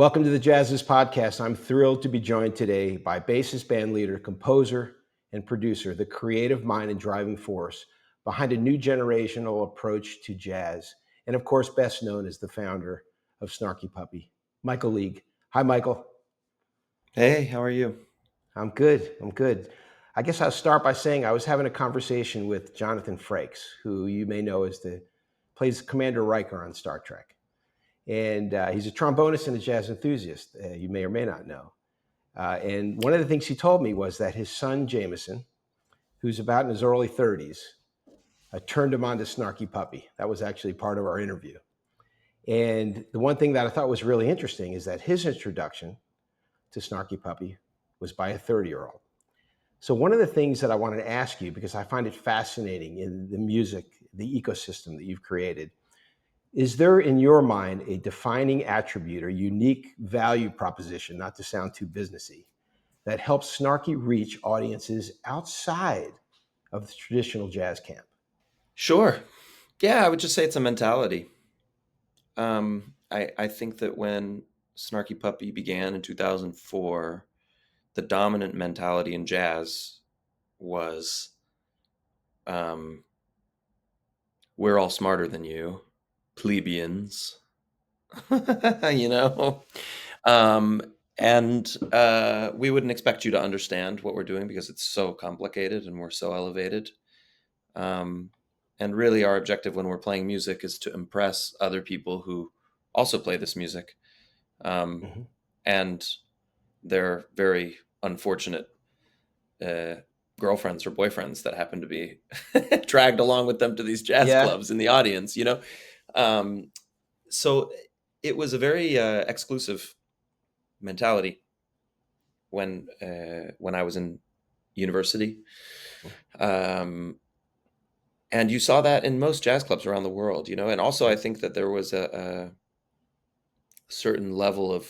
Welcome to the JAZZIZ Podcast. I'm thrilled to be joined today by bassist, band leader, composer, and producer, the creative mind and driving force behind a new generational approach to jazz, and of course, best known as the founder of Snarky Puppy, Michael League. Hi, Michael. Hey, how are you? I'm good. I'm good. I guess I'll start by saying I was having a conversation with Jonathan Frakes, who you may know as plays Commander Riker on Star Trek. And he's a trombonist and a jazz enthusiast, you may or may not know. And one of the things he told me was that his son, Jameson, who's about in his early 30s, turned him on to Snarky Puppy. That was actually part of our interview. And the one thing that I thought was really interesting is that his introduction to Snarky Puppy was by a 30-year-old. So one of the things that I wanted to ask you, because I find it fascinating in the music, the ecosystem that you've created, is there, in your mind, a defining attribute or unique value proposition, not to sound too businessy, that helps Snarky reach audiences outside of the traditional jazz camp? Sure. Yeah, I would just say it's a mentality. I think that when Snarky Puppy began in 2004, the dominant mentality in jazz was, um, we're all smarter than you, plebeians, you know? Um, and we wouldn't expect you to understand what we're doing because it's so complicated and we're so elevated. Um, and really, our objective when we're playing music is to impress other people who also play this music. Um, Mm-hmm. and their very unfortunate girlfriends or boyfriends that happen to be dragged along with them to these jazz Yeah. clubs in the audience, you know? Um, so it was a very exclusive mentality when I was in university. Um, and you saw that in most jazz clubs around the world, you know. And also, I think that there was a certain level of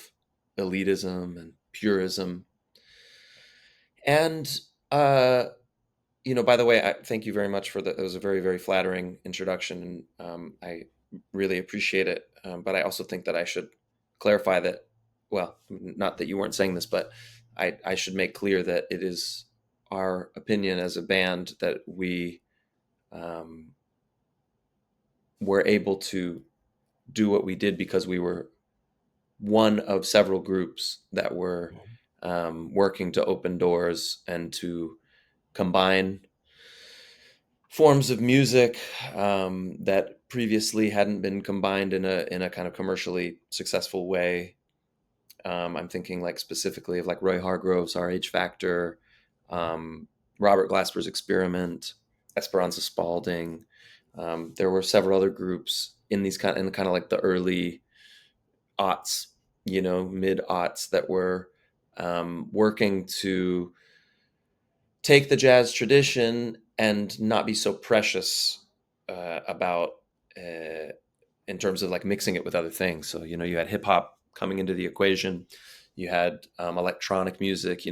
elitism and purism. And by the way, thank you very much for that. It was a very, very flattering introduction, and I really appreciate it. But I also think that I should clarify that. Well, not that you weren't saying this, but I should make clear that it is our opinion as a band that we um, were able to do what we did because we were one of several groups that were working to open doors and to combine forms of music that previously hadn't been combined in a kind of commercially successful way. I'm thinking like specifically of like Roy Hargrove's RH Factor, Robert Glasper's Experiment, Esperanza Spalding. There were several other groups in kind of like the early aughts, mid aughts that were working to take the jazz tradition and not be so precious about in terms of like mixing it with other things. So, you had hip hop coming into the equation, you had electronic music,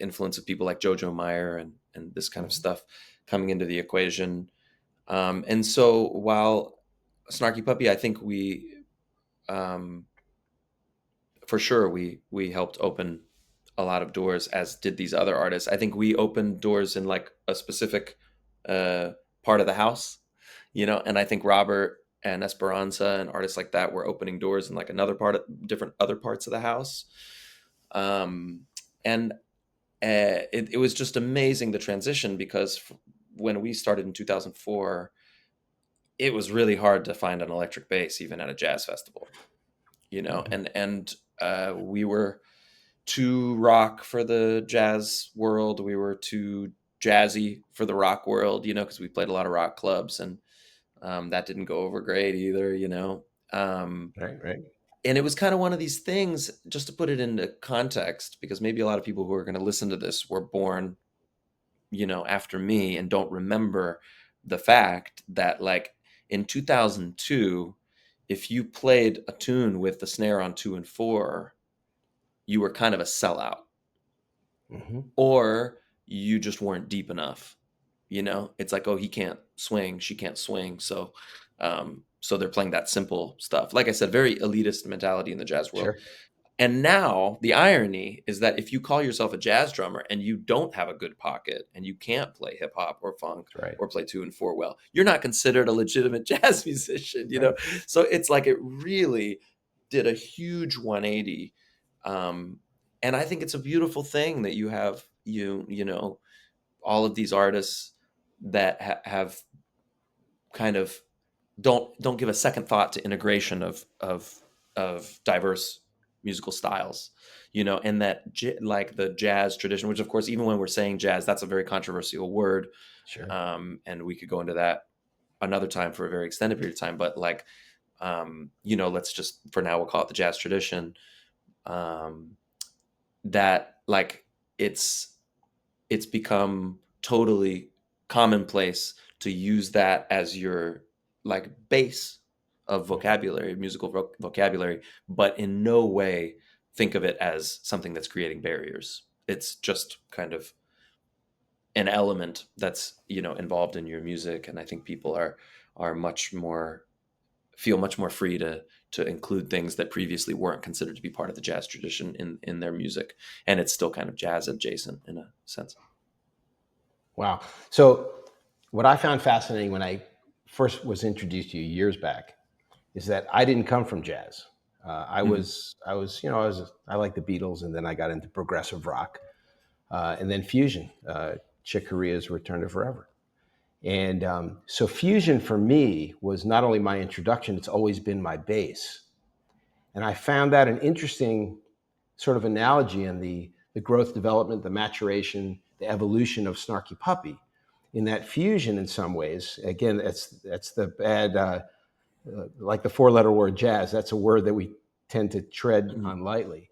influence of people like Jojo Meyer and this kind of stuff coming into the equation. And so while Snarky Puppy, I think um, for sure we helped open a lot of doors, as did these other artists. I think we opened doors in like a specific part of the house, and I think Robert and Esperanza and artists like that were opening doors in like another part of different other parts of the house. And it was just amazing, the transition, because when we started in 2004, it was really hard to find an electric bass even at a jazz festival, and we were too rock for the jazz world. We were too jazzy for the rock world, because we played a lot of rock clubs, and that didn't go over great either, Right. and it was kind of one of these things, just to put it into context, because maybe a lot of people who are going to listen to this were born, after me and don't remember the fact that like in 2002, if you played a tune with the snare on 2 and 4, you were kind of a sellout, Mm-hmm. or you just weren't deep enough. It's like, oh, he can't swing, she can't swing, so they're playing that simple stuff. Like I said, very elitist mentality in the jazz world. Sure. And now the irony is that if you call yourself a jazz drummer and you don't have a good pocket and you can't play hip hop or funk Right. or play 2 and 4 well, you're not considered a legitimate jazz musician, you know? So it's like it really did a huge 180. And I think it's a beautiful thing that you have, you know, all of these artists that have kind of don't give a second thought to integration of diverse musical styles, you know, and that like the jazz tradition, which of course, even when we're saying jazz, that's a very controversial word. Sure. And we could go into that another time for a very extended period of time, but like, you know, let's just, for now, we'll call it the jazz tradition. That like, it's become totally commonplace to use that as your like base of vocabulary, musical vocabulary, but in no way think of it as something that's creating barriers. It's just kind of an element that's, you know, involved in your music. And I think people are much more, feel much more free to include things that previously weren't considered to be part of the jazz tradition in their music. And it's still kind of jazz adjacent in a sense. Wow. So what I found fascinating when I first was introduced to you years back is that I didn't come from jazz. I like the Beatles, and then I got into progressive rock, and then fusion, Chick Corea's Return to Forever. And so fusion for me was not only my introduction, it's always been my base. And I found that an interesting sort of analogy in the growth, development, the maturation, the evolution of Snarky Puppy. In that fusion, in some ways, again, that's the bad, like the four-letter word jazz. That's a word that we tend to tread on lightly.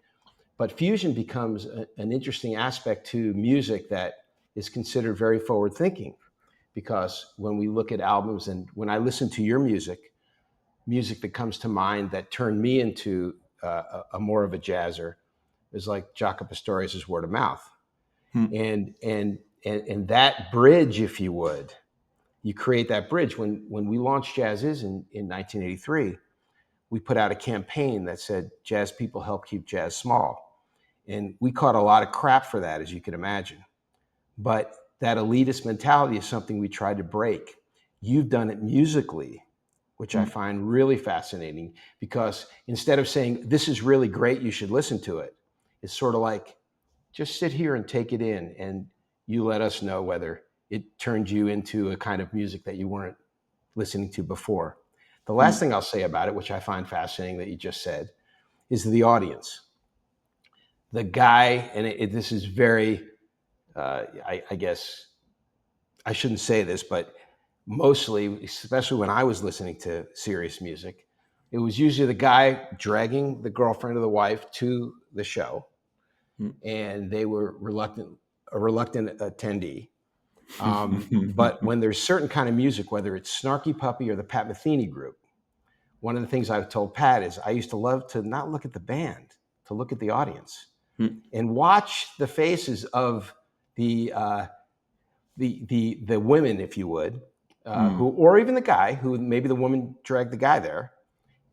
But fusion becomes an interesting aspect to music that is considered very forward-thinking, because when we look at albums and when I listen to your music that comes to mind that turned me into a more of a jazzer is like Jaco Pastorius's Word of Mouth. And that bridge, if you would, you create that bridge. When we launched JAZZIZ in 1983, we put out a campaign that said, jazz people help keep jazz small. And we caught a lot of crap for that, as you can imagine. But that elitist mentality is something we tried to break. You've done it musically, which I find really fascinating, because instead of saying, this is really great, you should listen to it, it's sort of like, just sit here and take it in, and you let us know whether it turned you into a kind of music that you weren't listening to before. The last thing I'll say about it, which I find fascinating that you just said, is the audience. The guy, and this is very, I guess I shouldn't say this, but mostly, especially when I was listening to serious music, it was usually the guy dragging the girlfriend or the wife to the show, and they were a reluctant attendee. But when there's certain kind of music, whether it's Snarky Puppy or the Pat Metheny group, one of the things I've told Pat is I used to love to not look at the band, to look at the audience and watch the faces of the women, if you would, who, or even the guy who maybe the woman dragged the guy there,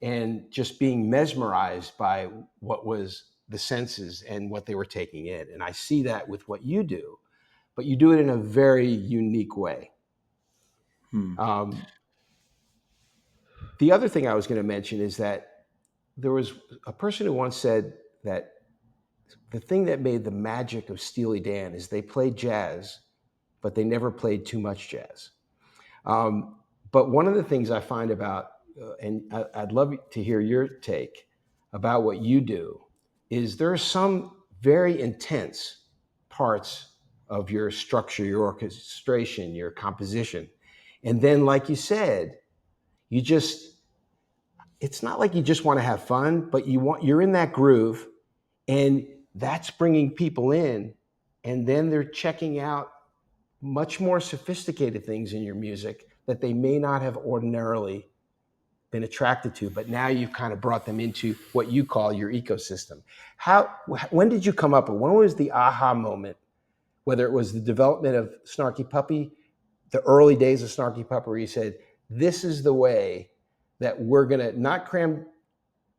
and just being mesmerized by what was the senses and what they were taking in. And I see that with what you do, but you do it in a very unique way. The other thing I was going to mention is that there was a person who once said that the thing that made the magic of Steely Dan is they played jazz, but they never played too much jazz. But one of the things I find about, and I'd love to hear your take about what you do, is there are some very intense parts of your structure, your orchestration, your composition. And then, like you said, it's not like you just want to have fun, but you're in that groove, and that's bringing people in, and then they're checking out much more sophisticated things in your music that they may not have ordinarily been attracted to, but now you've kind of brought them into what you call your ecosystem. When did you come up with, when was the aha moment, whether it was the development of Snarky Puppy, the early days of Snarky Puppy, where you said, this is the way that we're going to not cram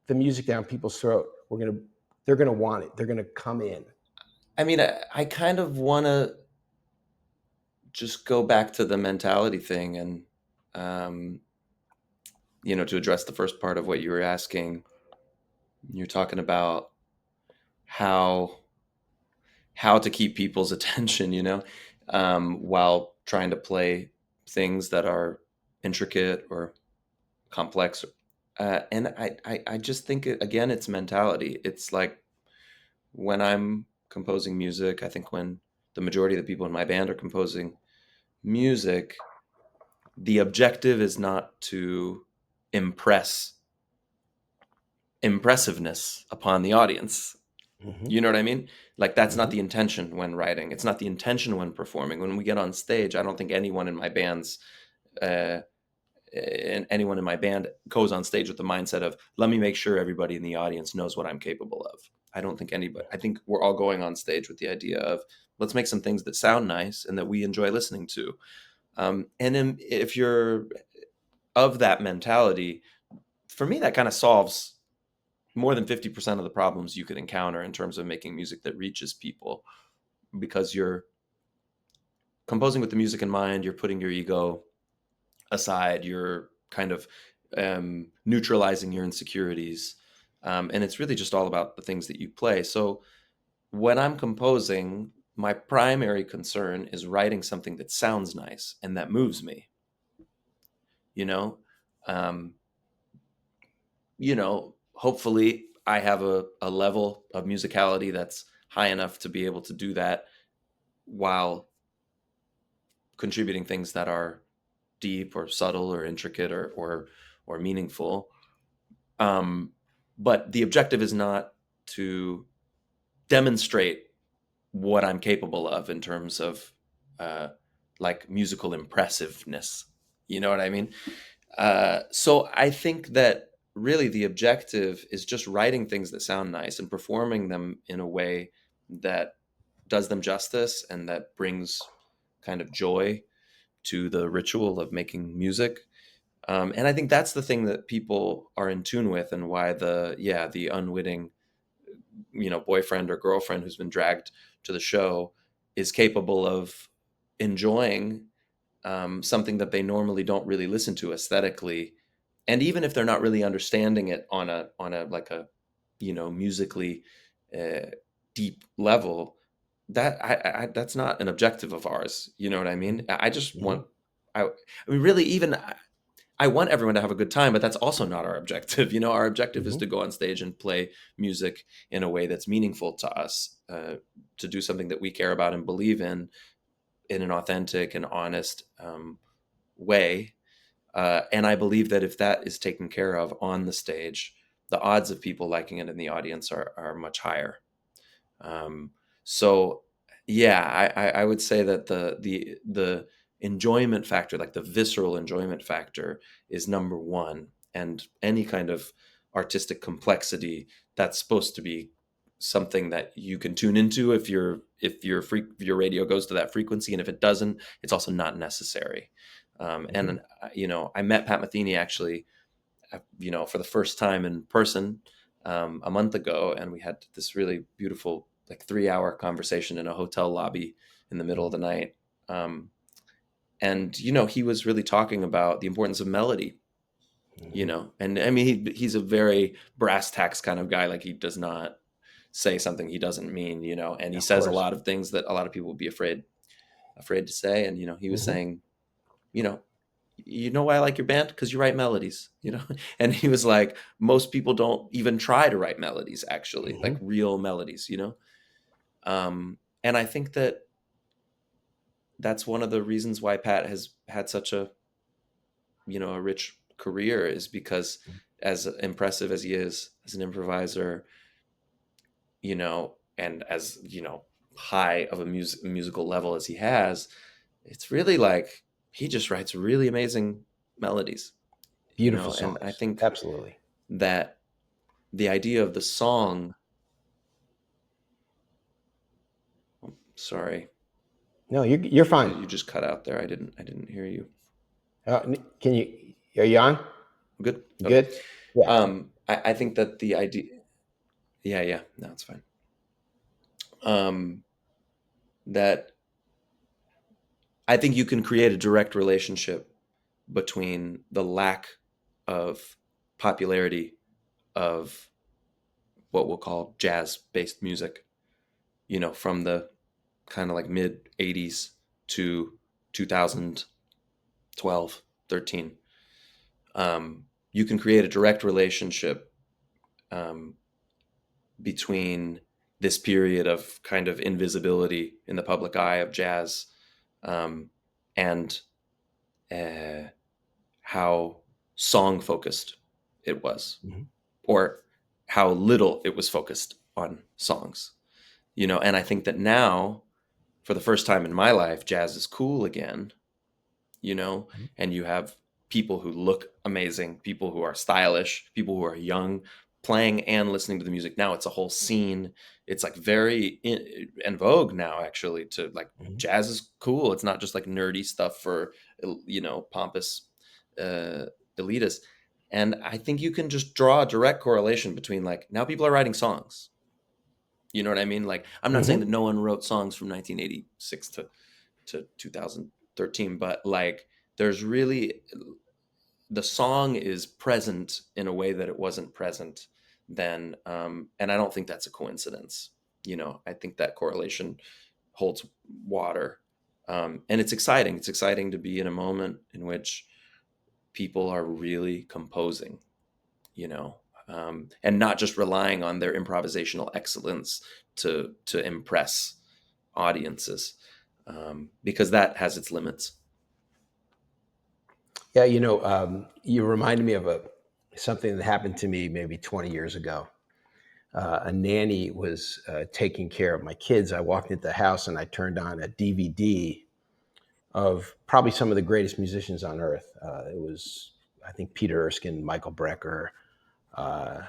the music down people's throat. We're going to they're going to want it. They're going to come in. I mean, I kind of want to just go back to the mentality thing and, um, to address the first part of what you were asking. You're talking about how to keep people's attention, while trying to play things that are intricate or complex. And I just think, again, it's mentality. It's like when I'm composing music, I think when the majority of the people in my band are composing music, the objective is not to impress impressiveness upon the audience. Mm-hmm. You know what I mean? Like, that's not Mm-hmm. the intention when writing. It's not the intention when performing. When we get on stage, I don't think anyone in my band's uh, and anyone in my band goes on stage with the mindset of, let me make sure everybody in the audience knows what I'm capable of. I don't think anybody, I think we're all going on stage with the idea of, let's make some things that sound nice and that we enjoy listening to. And then if you're of that mentality, for me, that kind of solves more than 50% of the problems you could encounter in terms of making music that reaches people, because you're composing with the music in mind, you're putting your ego aside, you're kind of neutralizing your insecurities. And it's really just all about the things that you play. So when I'm composing, my primary concern is writing something that sounds nice and that moves me, you know? Um, hopefully I have a level of musicality that's high enough to be able to do that while contributing things that are deep or subtle or intricate or meaningful. But the objective is not to demonstrate what I'm capable of in terms of uh, like musical impressiveness. You know what I mean? So I think that really the objective is just writing things that sound nice and performing them in a way that does them justice and that brings kind of joy to the ritual of making music. And I think that's the thing that people are in tune with, and why the unwitting, boyfriend or girlfriend who's been dragged to the show is capable of enjoying something that they normally don't really listen to aesthetically, and even if they're not really understanding it on a like a musically uh, deep level, that I that's not an objective of ours. You know what I mean? I just Mm-hmm. want I mean, really, even I want everyone to have a good time, but that's also not our objective. Our objective is Mm-hmm. to go on stage and play music in a way that's meaningful to us, to do something that we care about and believe in an authentic and honest way. And I believe that if that is taken care of on the stage, the odds of people liking it in the audience are much higher. Um, so yeah, I would say that the enjoyment factor, like the visceral enjoyment factor, is number one. And any kind of artistic complexity, that's supposed to be something that you can tune into if your radio goes to that frequency, and if it doesn't, it's also not necessary. Mm-hmm. And I met Pat Metheny actually, for the first time in person a month ago, and we had this really beautiful, like 3-hour conversation in a hotel lobby in the middle of the night. Um, and he was really talking about the importance of melody. Mm-hmm. And I mean, he's a very brass tacks kind of guy. Like, he does not say something he doesn't mean. And he Of says a course. lot of things that a lot of people would be afraid to say. And he was Mm-hmm. saying, you know why I like your band? Because you write melodies, And he was like, most people don't even try to write melodies, actually, Mm-hmm. like real melodies. And I think that that's one of the reasons why Pat has had such a rich career, is because, as impressive as he is as an improviser, and as, high of a musical level as he has, it's really like he just writes really amazing melodies, Beautiful and I songs. think Absolutely. that the idea of the song, sorry, No, you're fine. you just cut out there. I didn't hear you. Can you? Are you on? Good. You Okay. good? Yeah. I think that the idea, Yeah. No, it's fine. That I think you can create a direct relationship between the lack of popularity of what we'll call jazz-based music, from the kind of like mid 80s to 2012, 13. You can create a direct relationship um, between this period of kind of invisibility in the public eye of jazz, and uh, how song focused it was, Mhm. or how little it was focused on songs. And I think that now, for the first time in my life, jazz is cool again, Mhm. and you have people who look amazing, people who are stylish, people who are young, playing and listening to the music. Now it's a whole scene. It's like very in vogue now, actually, to like Mhm. jazz is cool. It's not just like nerdy stuff for, pompous uh, elitists. And I think you can just draw a direct correlation between like now people are writing songs. You know what I mean? Like, I'm not saying that Mhm. no one wrote songs from 1986 to 2013, but like there's really, the song is present in a way that it wasn't present then, and I don't think that's a coincidence. I think that correlation holds water, and it's exciting to be in a moment in which people are really composing, and not just relying on their improvisational excellence to impress audiences, because that has its limits. Yeah, you reminded me of something that happened to me maybe 20 years ago. A nanny was taking care of my kids. I walked into the house and I turned on a DVD of probably some of the greatest musicians on earth. It was, I think, Peter Erskine, Michael Brecker. Uh,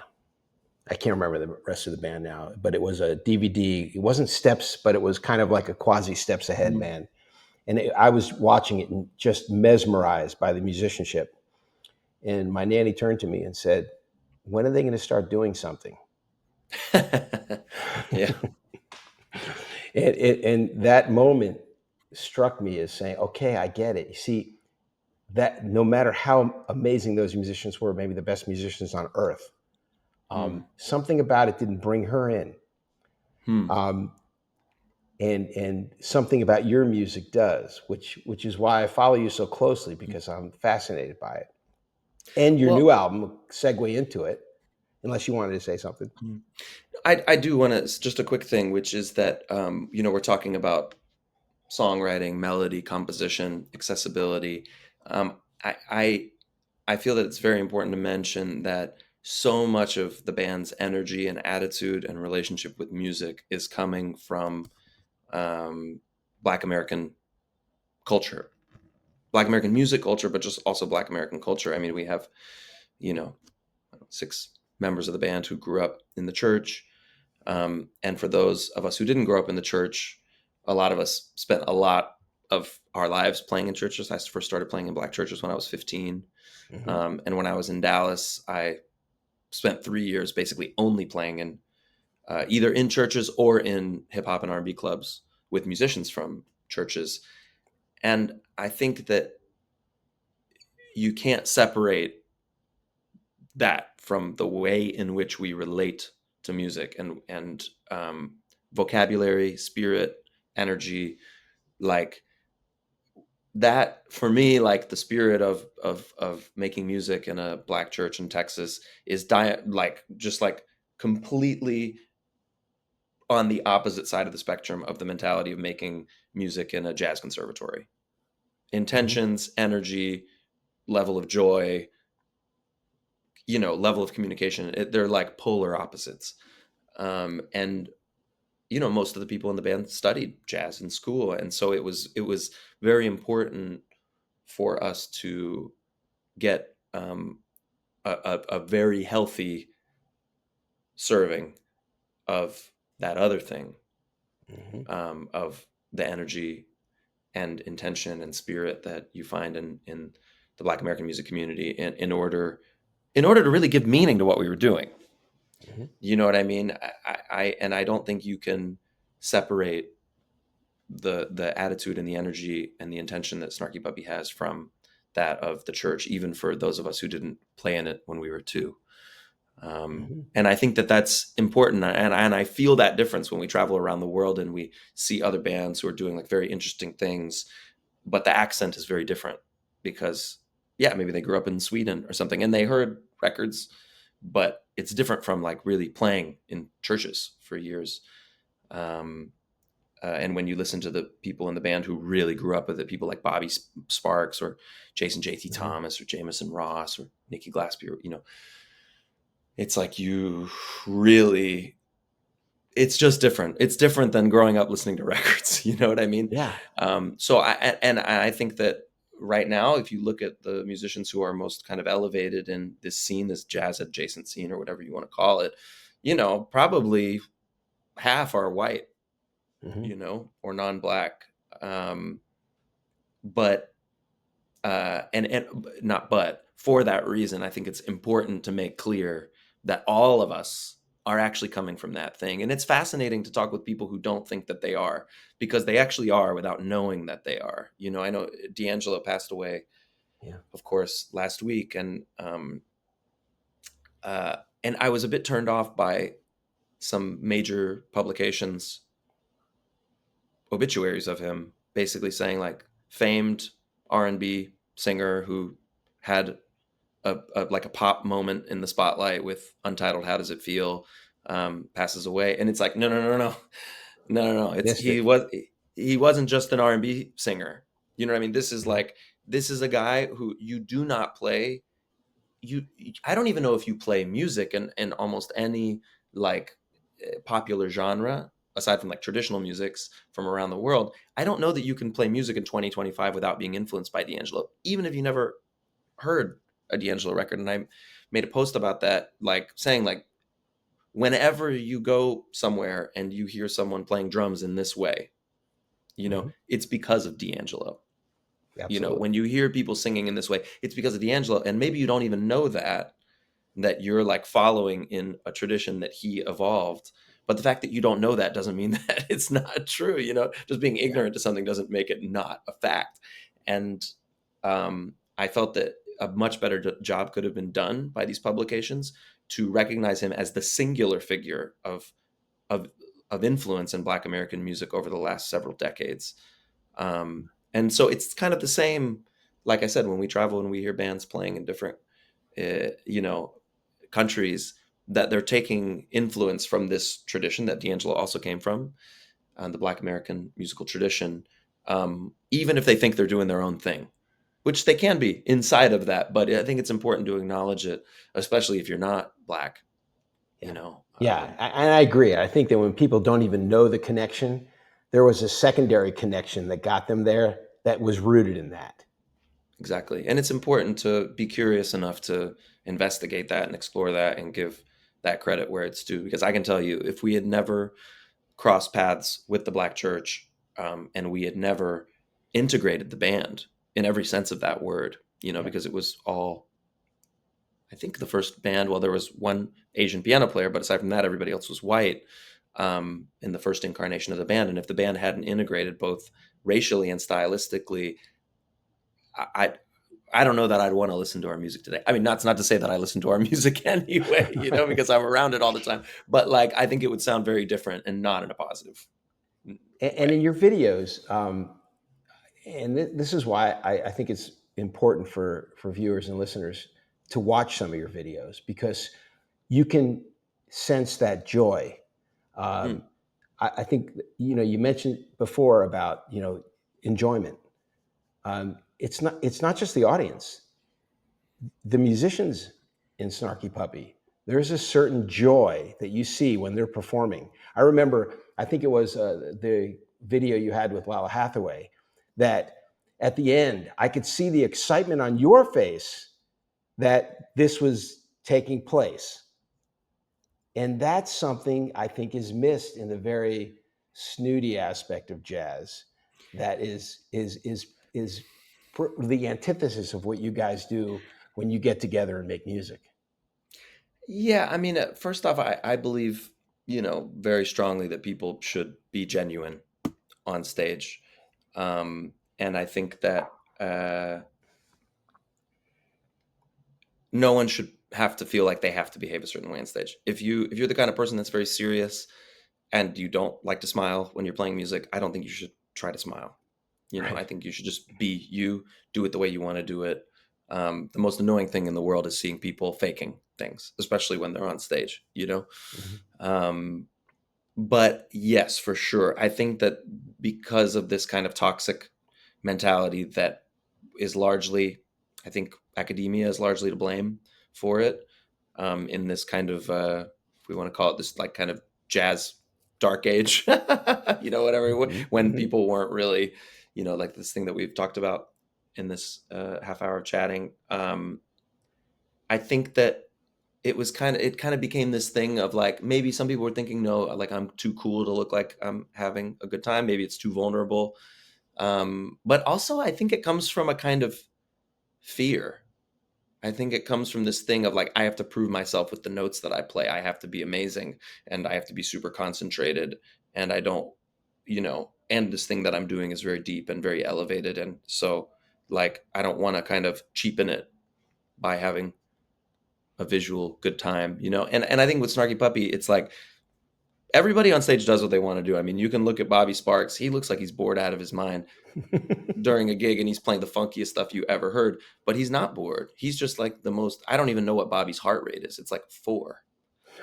I can't remember the rest of the band now, but it was a DVD. It wasn't Steps, but it was kind of like a quasi Steps Ahead Mm. band. And I was watching it and just mesmerized by the musicianship. And my nanny turned to me and said, "When are they going to start doing something?" Yeah. And that moment struck me as saying, "Okay, I get it." You see, that no matter how amazing those musicians were, maybe the best musicians on earth, Mm. something about it didn't bring her in. Hmm. Um, and something about your music does, which is why I follow you so closely, because I'm fascinated by it. And your new Well, album segue into it, unless you wanted to say something. mm, I do want to, just a quick thing, which is that, we're talking about songwriting, melody, composition, accessibility. Um, I, I I feel that it's very important to mention that so much of the band's energy and attitude and relationship with music is coming from, um, Black American culture, Black American music culture, but just also Black American culture. I mean, we have, you know, 6 members of the band who grew up in the church. And for those of us who didn't grow up in the church, a lot of us spent a lot of our lives playing in churches. I first started playing in Black churches when I was 15. Hmm. And when I was in Dallas, I spent 3 years basically only playing in, either in churches or in hip hop and R&B clubs with musicians from churches. And I think that you can't separate that from the way in which we relate to music, and vocabulary, spirit, energy, like that for me, like the spirit of making music in a Black church in Texas is like just like completely on the opposite side of the spectrum of the mentality of making music in a jazz conservatory. Hmm. Intentions, energy, level of joy, level of communication, they're like polar opposites. And most of the people in the band studied jazz in school, and so it was very important for us to get, a very healthy serving of that other thing, Hmm. of the energy and intention and spirit that you find in the Black American music community, in order to really give meaning to what we were doing. Mhm. You know what I mean? And I don't think you can separate the attitude and the energy and the intention that Snarky Puppy has from that of the church, even for those of us who didn't play in it when we were two. Mhm. And I think that that's important, and I feel that difference when we travel around the world and we see other bands who are doing like very interesting things, but the accent is very different because, yeah, maybe they grew up in Sweden or something and they heard records, but it's different from like really playing in churches for years. Um, and when you listen to the people in the band who really grew up with it, people like Bobby Sparks or Jason JT Mhm. Thomas or Jameson Ross or Nikki Glaspie, or, it's like you really, it's just different. It's different than growing up listening to records. You know what I mean? Yeah. So I think that right now, if you look at the musicians who are most kind of elevated in this scene, this jazz adjacent scene, or whatever you want to call it, probably half are white, Mhm. or non-black. Um, but and not but for that reason, I think it's important to make clear that all of us are actually coming from that thing. And it's fascinating to talk with people who don't think that they are, because they actually are without knowing that they are. I know D'Angelo passed away, Yeah. of course, last week, and I was a bit turned off by some major publications obituaries of him, basically saying like famed R&B singer who had like a pop moment in the spotlight with Untitled How Does It Feel, passes away, and it's like no. It's Missed it. he wasn't just an R&B singer. You know what I mean? This is Mhm. like, this is a guy who you do not play. You I don't even know if you play music in almost any like popular genre aside from like traditional musics from around the world. I don't know that you can play music in 2025 without being influenced by D'Angelo, even if you never heard a D'Angelo record. And I made a post about that, like saying like, whenever you go somewhere and you hear someone playing drums in this way, Mhm. it's because of D'Angelo. Absolutely. When you hear people singing in this way, it's because of D'Angelo. And maybe you don't even know that you're like following in a tradition that he evolved. But the fact that you don't know that doesn't mean that it's not true. Just being Yeah. ignorant to something doesn't make it not a fact. And I felt that a much better job could have been done by these publications to recognize him as the singular figure of of influence in Black American music over the last several decades. And so it's kind of the same. Like I said, when we travel and we hear bands playing in different, uh, you know, countries, that they're taking influence from this tradition that D'Angelo also came from, the Black American musical tradition, even if they think they're doing their own thing, which they can be inside of that. But I think it's important to acknowledge it, especially if you're not Black, you Yeah. know. Yeah. And I agree. I think that when people don't even know the connection, there was a secondary connection that got them there that was rooted in that. Exactly. And it's important to be curious enough to investigate that and explore that and give that credit where it's due. Because I can tell you, if we had never crossed paths with the Black church, and we had never integrated the band in every sense of that word, Yeah. because it was all, I think the first band, well, there was one Asian piano player, but aside from that, everybody else was white, in the first incarnation of the band. And if the band hadn't integrated both racially and stylistically, I I don't know that I'd want to listen to our music today. I mean, that's not to say that I listen to our music anyway, because I'm around it all the time. But like, I think it would sound very different and not in a positive And in way. your videos, and this is why I think it's important for viewers and listeners to watch some of your videos, because you can sense that joy. Hmm. Um, I think you mentioned before about enjoyment. It's not just the audience, the musicians in Snarky Puppy. There's a certain joy that you see when they're performing. I remember, I think it was the video you had with Lala Hathaway, that at the end, I could see the excitement on your face that this was taking place. And that's something I think is missed in the very snooty aspect of jazz that is the antithesis of what you guys do when you get together and make music. Yeah, I mean, first off, I believe, very strongly that people should be genuine on stage. And I think that no one should have to feel like they have to behave a certain way on stage. If you're the kind of person that's very serious and you don't like to smile when you're playing music, I don't think you should try to smile. I Right. think you should just be you, do it the way you want to do it. The most annoying thing in the world is seeing people faking things, especially when they're on stage. Mhm. Um, but yes, for sure. I think that because of this kind of toxic mentality that is largely, I think academia is largely to blame for it, in this kind of, if we want to call it this, like kind of jazz dark age, whatever, Mhm. when Mhm. people weren't really, like this thing that we've talked about in this half hour of chatting. I think that it kind of became this thing of like, maybe some people were thinking, no, like I'm too cool to look like I'm having a good time. Maybe it's too vulnerable. But also I think it comes from a kind of fear. I think it comes from this thing of like, I have to prove myself with the notes that I play. I have to be amazing and I have to be super concentrated. And I don't, and this thing that I'm doing is very deep and very elevated. And so, like, I don't want to kind of cheapen it by having a visual good time. And I think with Snarky Puppy, it's like everybody on stage does what they want to do. I mean, you can look at Bobby Sparks. He looks like he's bored out of his mind during a gig and he's playing the funkiest stuff you ever heard, but he's not bored. He's just like the most, I don't even know what Bobby's heart rate is. It's like 4.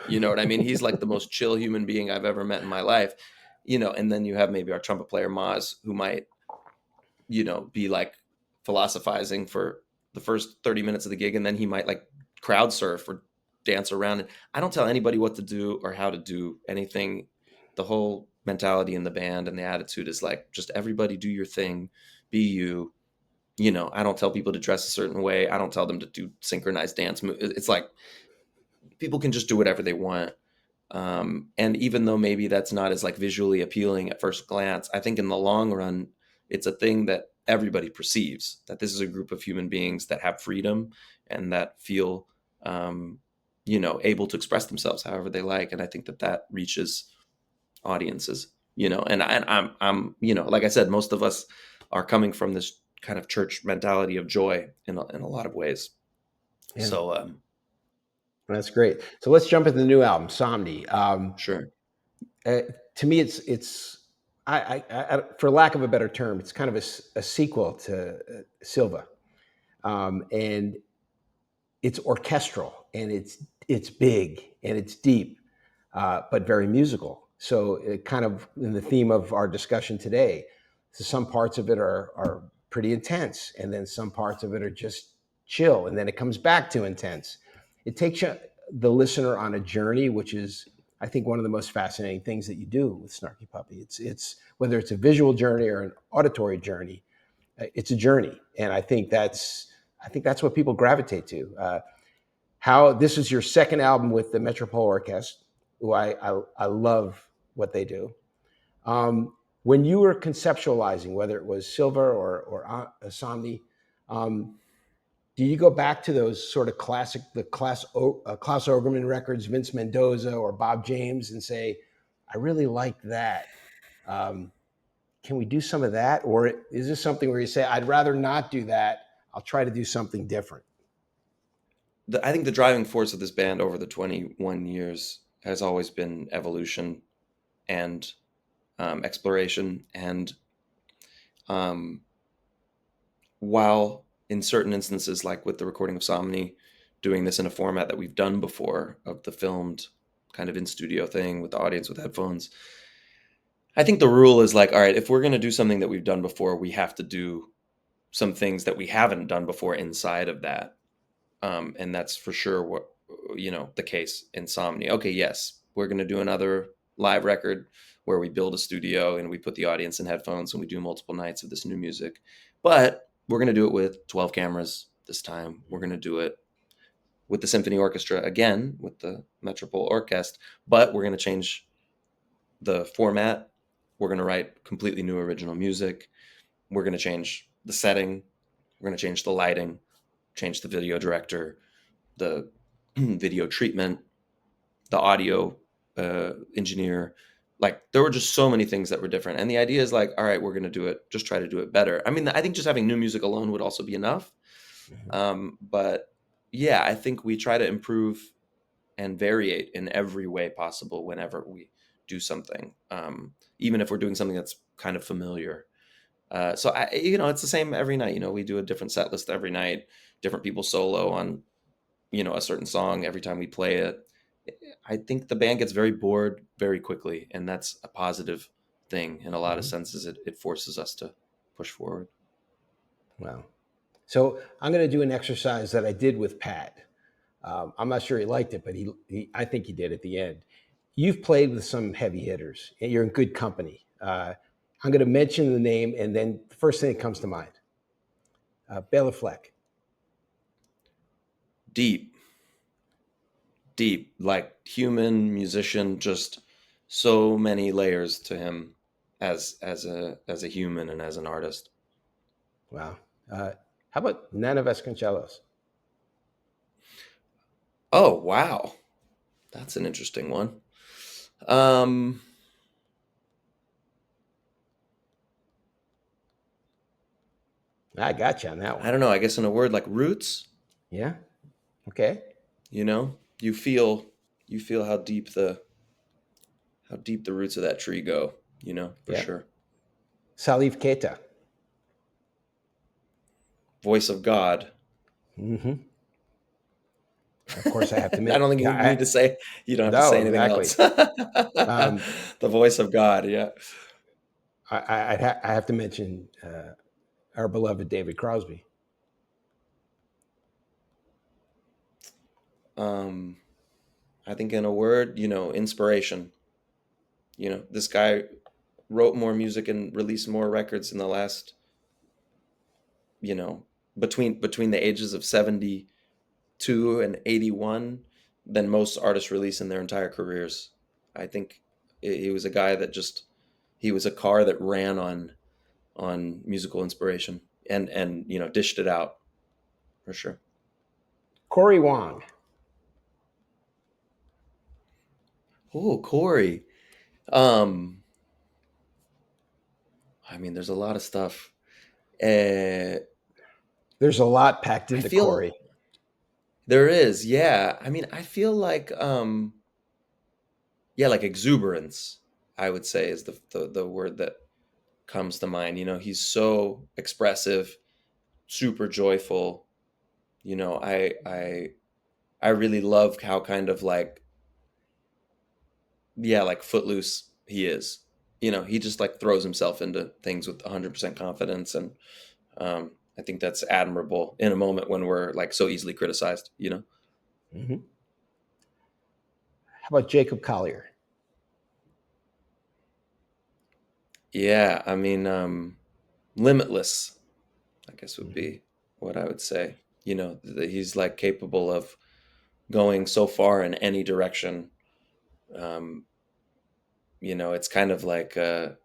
You know what I mean? He's like the most chill human being I've ever met in my life. And then you have maybe our trumpet player Maz, who might, be like philosophizing for the first 30 minutes of the gig, and then he might like crowd surf or dance around. And I don't tell anybody what to do or how to do anything. The whole mentality in the band and the attitude is like, just everybody do your thing, be you. I don't tell people to dress a certain way. I don't tell them to do synchronized dance moves. It's like people can just do whatever they want. And even though maybe that's not as like visually appealing at first glance, I think in the long run, it's a thing that everybody perceives, that this is a group of human beings that have freedom and that feel, able to express themselves however they like. And I think that that reaches audiences. And like I said, most of us are coming from this kind of church mentality of joy in a lot of ways. Yeah, So, that's great. So let's jump into the new album, Somni. sure. Uh, to me, it's for lack of a better term, it's kind of a sequel to Silva, and it's orchestral and it's big and it's deep, but very musical. So, it kind of in the theme of our discussion today, so some parts of it are pretty intense, and then some parts of it are just chill, and then it comes back to intense. It takes the listener on a journey, which is, I think, one of the most fascinating things that you do with Snarky Puppy. It's whether it's a visual journey or an auditory journey, it's a journey, and I think that's what people gravitate to. How this is your second album with the Metropole Orkest, who I love what they do. When you were conceptualizing, whether it was Silver or Somni, um, do you go back to those sort of classic, the Klaus Ogerman records, Vince Mendoza or Bob James, and say, I really like that. Um, can we do some of that? Or is this something where you say, I'd rather not do that. I'll try to do something different? I think the driving force of this band over the 21 years has always been evolution and exploration. And um, while in certain instances, like with the recording of Somni, doing this in a format that we've done before, of the filmed kind of in studio thing with the audience with headphones, I think the rule is like, all right, if we're going to do something that we've done before, we have to do some things that we haven't done before inside of that. And that's for sure what the case in Somni. Okay, yes, we're going to do another live record where we build a studio and we put the audience in headphones and we do multiple nights of this new music, but we're going to do it with 12 cameras this time. We're going to do it with the symphony orchestra again, with the Metropole Orkest, but we're going to change the format. We're going to write completely new original music. We're going to change the setting. We're going to change the lighting, change the video director, the video treatment, the audio engineer. Like there were just so many things that were different. And the idea is like, all right, we're going to do it. Just try to do it better. I mean, I think just having new music alone would also be enough. But yeah, I think we try to improve and variate in every way possible whenever we do something, even if we're doing something that's kind of familiar. So it's the same every night. We do a different set list every night, different people solo on, a certain song every time we play it. I think the band gets very bored very quickly, and that's a positive thing in a lot of senses. It forces us to push forward. Wow. So I'm going to do an exercise that I did with Pat. I'm not sure he liked it, but I think he did at the end. You've played with some heavy hitters, and you're in good company. I'm going to mention the name, and then the first thing that comes to mind, Béla Fleck. Deep, like human musician, just so many layers to him as a human and as an artist. Wow. How about Nana Vasconcelos? Oh, wow. That's an interesting one. I got you on that one. I don't know. I guess in a word, like roots. Yeah. Okay. You feel how deep the roots of that tree go. For sure. Salif Keita. Voice of God. Mm-hmm. Of course, I have to. I don't think you need to say. You don't have to say anything else. The voice of God. Yeah. I have to mention our beloved David Crosby. I think in a word, inspiration. This guy wrote more music and released more records in the last, between the ages of 72 and 81 than most artists release in their entire careers. I think he was a guy that he was a car that ran on musical inspiration and dished it out for sure. Corey Wong. Oh, Corey. I mean, there's a lot of stuff. There's a lot packed into Corey. There is, yeah. I mean, I feel like, like exuberance, I would say is the word that comes to mind. He's so expressive, super joyful. I really love how kind of like footloose he is. He just like throws himself into things with 100% confidence, and I think that's admirable in a moment when we're like so easily criticized. Mm-hmm. How about Jacob Collier? Yeah, I mean, limitless, I guess would be what I would say. He's like capable of going so far in any direction. It's kind of like, the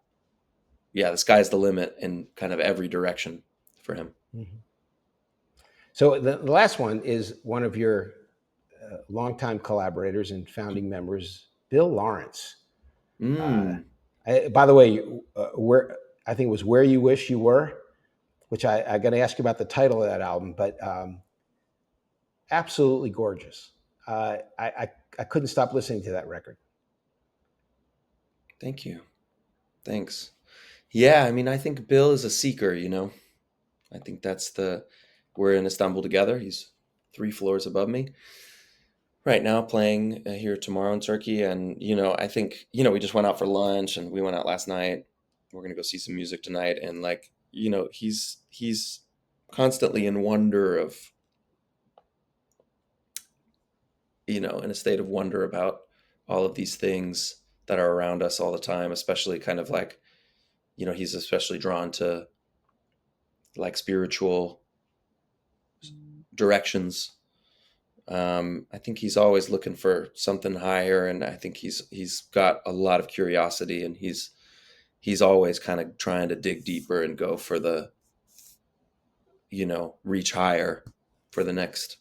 sky's the limit in kind of every direction for him. Mm-hmm. So the last one is one of your longtime collaborators and founding members, Bill Lawrence. By the way, where I think it was "Where You Wish You Were," which I got to ask you about the title of that album, but absolutely gorgeous. I couldn't stop listening to that record. Thank you. Thanks. Yeah, I mean, I think Bill is a seeker. I think we're in Istanbul together. He's 3 floors above me right now, playing here tomorrow in Turkey. And, I think, we just went out for lunch and we went out last night. We're going to go see some music tonight. And like, he's constantly in wonder of, in a state of wonder about all of these things that are around us all the time, especially kind of like, he's especially drawn to like spiritual directions. I think he's always looking for something higher, and I think he's got a lot of curiosity, and he's always kind of trying to dig deeper and go for the, reach higher for the next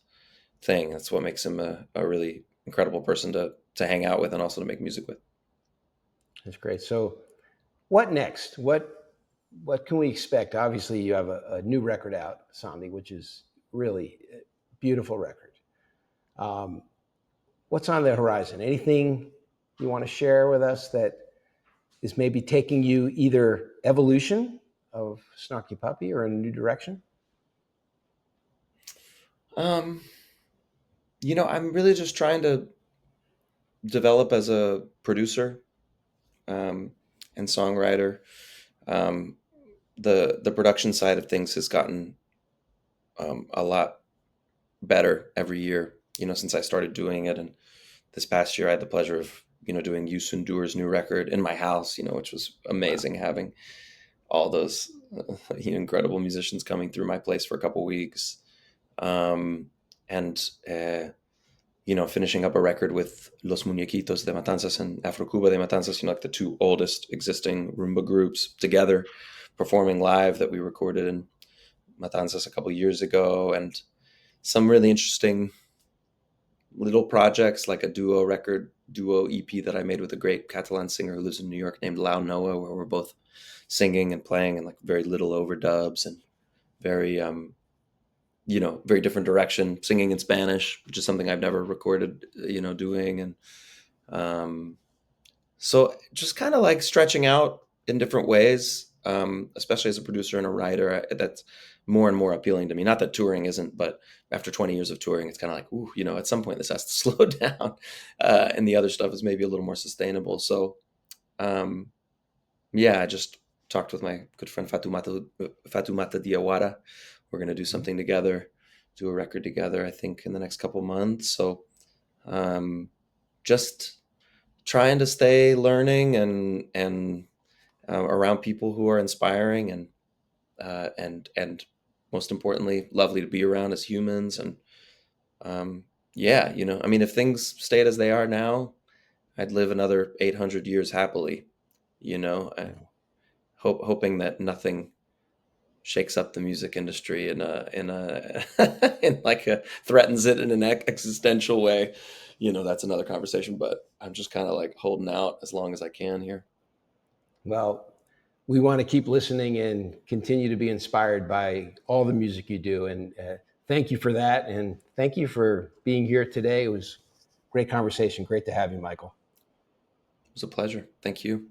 thing. That's what makes him a really incredible person to hang out with and also to make music with. That's great. So, what next? What can we expect? Obviously, you have a new record out, Somni, which is really a beautiful record. What's on the horizon? Anything you want to share with us that is maybe taking you either evolution of Snarky Puppy or in a new direction? I'm really just trying to develop as a producer and songwriter. Um, the production side of things has gotten a lot better every year, since I started doing it. And this past year, I had the pleasure of, doing Youssou N'Dour's new record in my house, which was amazing, having all those incredible musicians coming through my place for a couple weeks. And finishing up a record with Los Muñequitos de Matanzas and Afro Cuba de Matanzas, like the two oldest existing rumba groups together, performing live that we recorded in Matanzas a couple years ago, and some really interesting little projects like a duo EP that I made with a great Catalan singer who lives in New York named Lau Noah, where we're both singing and playing and like very little overdubs and very very different direction, singing in Spanish, which is something I've never recorded, doing. And so just kind of like stretching out in different ways, especially as a producer and a writer. That's more and more appealing to me. Not that touring isn't, but after 20 years of touring, it's kind of like, ooh, at some point this has to slow down. And the other stuff is maybe a little more sustainable. So, I just talked with my good friend Fatoumata Diawara. We're going to do something together, do a record together, I think, in the next couple months. So just trying to stay learning and around people who are inspiring and most importantly, lovely to be around as humans. And if things stayed as they are now, I'd live another 800 years happily, hoping that nothing shakes up the music industry in threatens it in an existential way. That's another conversation, but I'm just kind of like holding out as long as I can here. Well, we want to keep listening and continue to be inspired by all the music you do. And thank you for that. And thank you for being here today. It was a great conversation. Great to have you, Michael. It was a pleasure. Thank you.